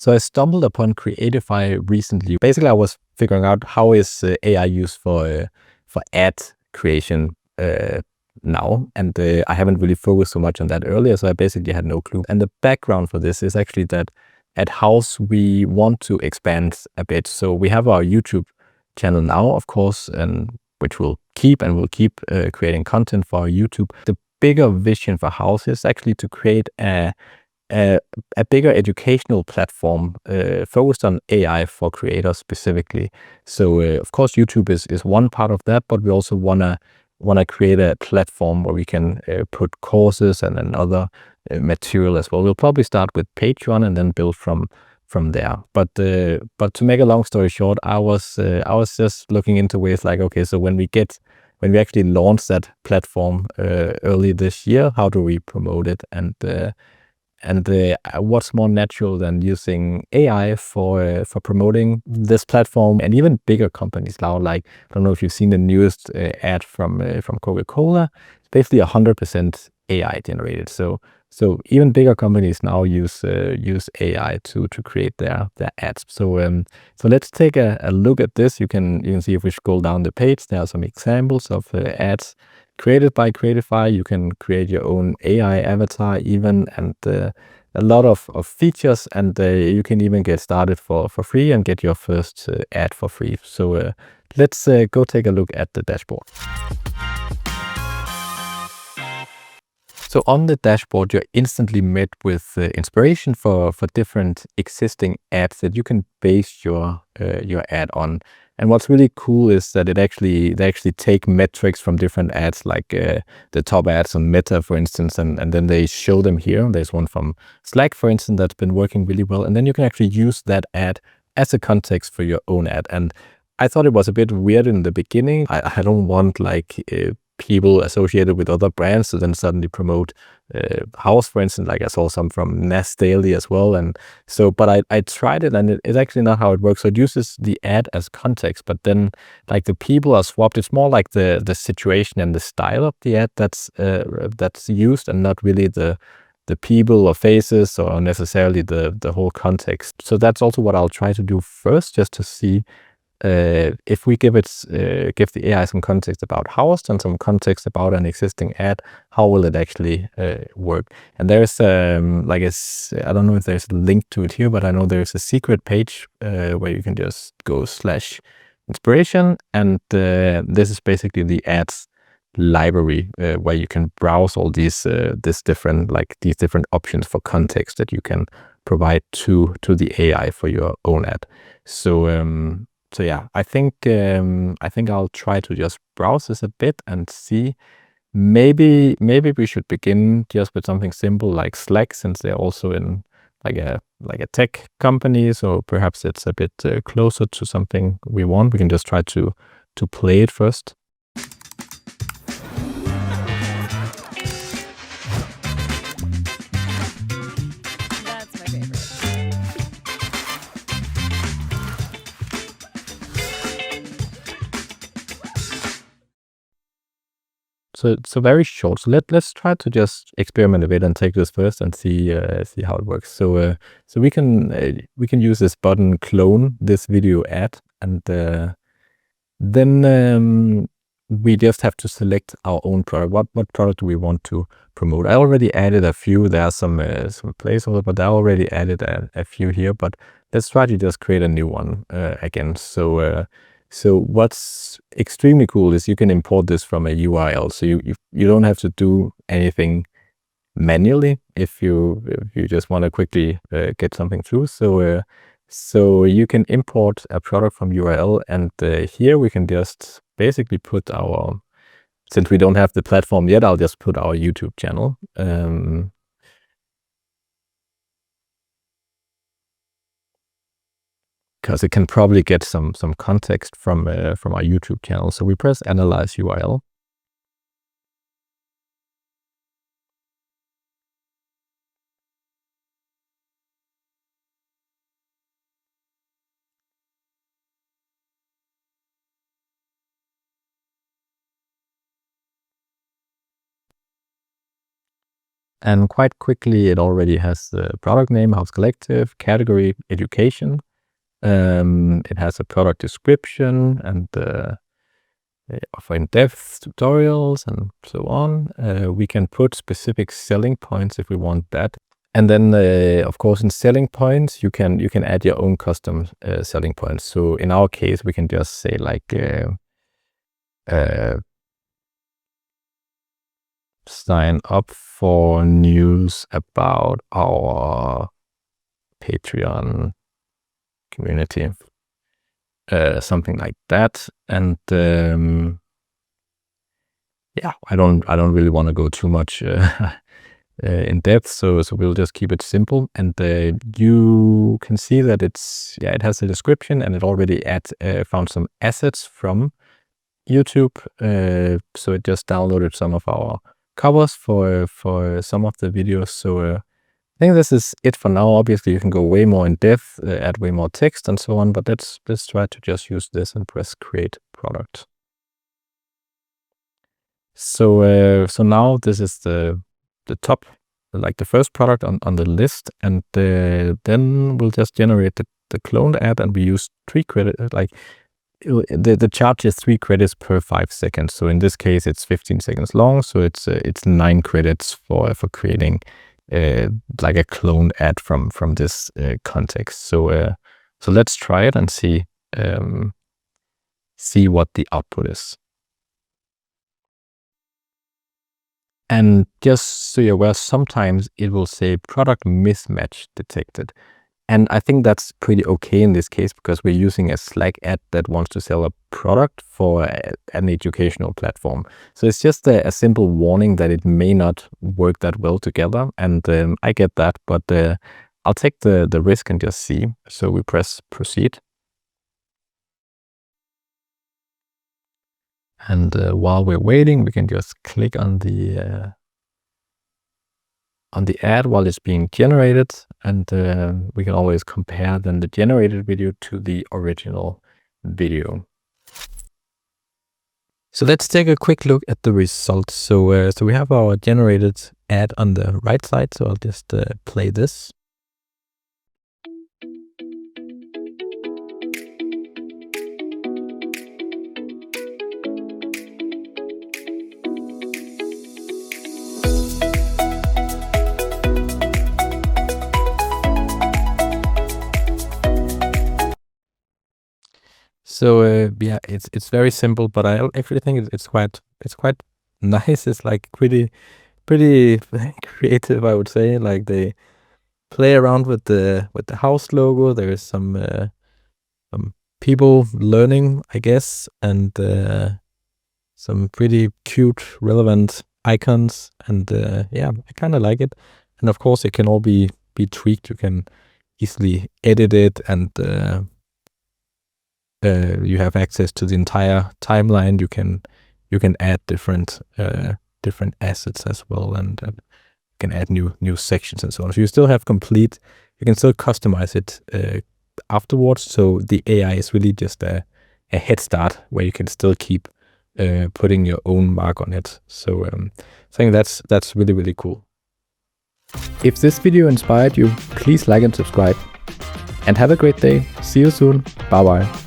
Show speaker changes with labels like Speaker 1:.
Speaker 1: So I stumbled upon Creatify recently. Basically, I was figuring out how is AI used for ad creation now, and I haven't really focused so much on that earlier, so I basically had no clue. And the background for this is actually that at Hause we want to expand a bit. So we have our YouTube channel now, of course, and which we'll keep creating content for our YouTube. The bigger vision for Hause is actually to create a bigger educational platform focused on AI for creators specifically. So of course YouTube is one part of that, but we also wanna create a platform where we can put courses and then other material as well. We'll probably start with Patreon and then build from there. But to make a long story short, I was just looking into ways like, okay, so when we actually launch that platform early this year, how do we promote it? And what's more natural than using AI for promoting this platform? And even bigger companies now, like, I don't know if you've seen the newest ad from Coca-Cola. It's basically 100% AI generated. So even bigger companies now use AI to create their ads. So let's take a look at this. You can see if we scroll down the page, there are some examples of ads created by Creatify. You can create your own AI avatar even, and a lot of features, and you can even get started for free and get your first ad for free. So let's go take a look at the dashboard. So on the dashboard, you're instantly met with inspiration for different existing ads that you can base your ad on. And what's really cool is that they actually take metrics from different ads, like the top ads on Meta, for instance, and then they show them here. There's one from Slack, for instance, that's been working really well. And then you can actually use that ad as a context for your own ad. And I thought it was a bit weird in the beginning. I don't want like people associated with other brands to then suddenly promote Hause, for instance. Like I saw some from Nest Daily as well. And so, but I tried it, and it's actually not how it works. So it uses the ad as context, but then like the people are swapped. It's more like the situation and the style of the ad that's used, and not really the people or faces or necessarily the whole context. So that's also what I'll try to do first, just to see if we give the AI some context about Hause and some context about an existing ad, how will it actually work? And there's I don't know if there's a link to it here, but I know there's a secret page where you can just go /inspiration, and this is basically the ads library where you can browse all these different options for context that you can provide to the AI for your own ad. So yeah, I think I'll try to just browse this a bit and see. Maybe we should begin just with something simple like Slack, since they're also in like a tech company. So perhaps it's a bit closer to something we want. We can just try to play it first.
Speaker 2: That's my favorite.
Speaker 1: So very short. So let's try to just experiment a bit and take this first and see how it works. So we can use this button, clone this video ad, and then we just have to select our own product. What product do we want to promote? I already added a few. There are some placeholders, but I already added a few here. But let's try to just create a new one again. So what's extremely cool is you can import this from a URL. So you don't have to do anything manually if you just want to quickly get something through. So you can import a product from URL, and here we can just basically put our, since we don't have the platform yet, I'll just put our YouTube channel. Because it can probably get some context from our YouTube channel. So we press Analyze URL. And quite quickly, it already has the product name, House Collective, category, education. It has a product description and offer in-depth tutorials and so on. We can put specific selling points if we want that. And then, of course, in selling points, you can add your own custom selling points. So in our case, we can just say like sign up for news about our Patreon community, something like that. And yeah, I don't really want to go too much in depth, so we'll just keep it simple. And you can see that it has a description, and it already found some assets from YouTube. So it just downloaded some of our covers for some of the videos. So I think this is it for now. Obviously, you can go way more in depth, add way more text and so on. But let's try to just use this and press create product. So now this is the top, like the first product on the list, and then we'll just generate the cloned ad, and we use 3 credits. Like the charge is 3 credits per 5 seconds. So in this case, it's 15 seconds long. So it's 9 credits for creating like a cloned ad from this context. So let's try it and see what the output is. And just so you're aware, sometimes it will say product mismatch detected. And I think that's pretty okay in this case, because we're using a Slack ad that wants to sell a product for an educational platform. So it's just a simple warning that it may not work that well together. And I get that, but I'll take the risk and just see. So we press proceed. And while we're waiting, we can just click on the ad while it's being generated, and we can always compare then the generated video to the original video. So let's take a quick look at the results. So we have our generated ad on the right side. So I'll just play this. So yeah, it's very simple, but I actually think it's quite nice. It's like pretty creative, I would say. Like they play around with the house logo. There is some people learning, I guess, and some pretty cute, relevant icons. And yeah, I kind of like it. And of course, it can all be tweaked. You can easily edit it, and you have access to the entire timeline. You can add different assets as well, and can add new sections and so on. So you still have complete. You can still customize it afterwards. So the AI is really just a head start where you can still keep putting your own mark on it. So I think that's really cool. If this video inspired you, please like and subscribe. And have a great day. See you soon. Bye bye.